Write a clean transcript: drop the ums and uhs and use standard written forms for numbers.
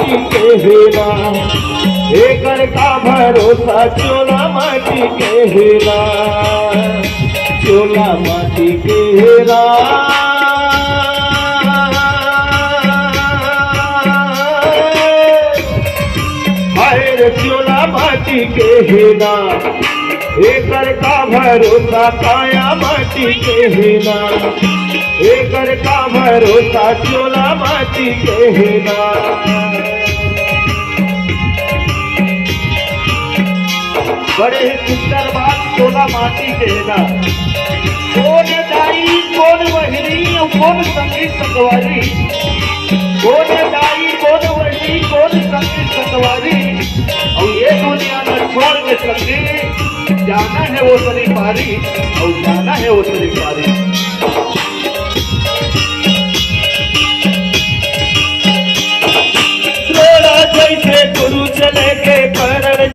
माटी के हेरा, एकर का भरोसा चोला माटी के हेरा, चोला माटी के हेरा। चोला माटी के हेरा, एकर का भरोसा काया माटी के हेरा, एकर का भरोसा चोला माटी के हेरा। बड़े ही सुंदर बात चोला माटी के हेरा। कौन दाई कौन वहरी कौन संगी संगवारी, कौन दाई कौन वहरी कौन संगी संगवारी। और ये दुनिया में छोड़ के संगी जाना है वो सरी पारी, और जाना है वो सरी पारी।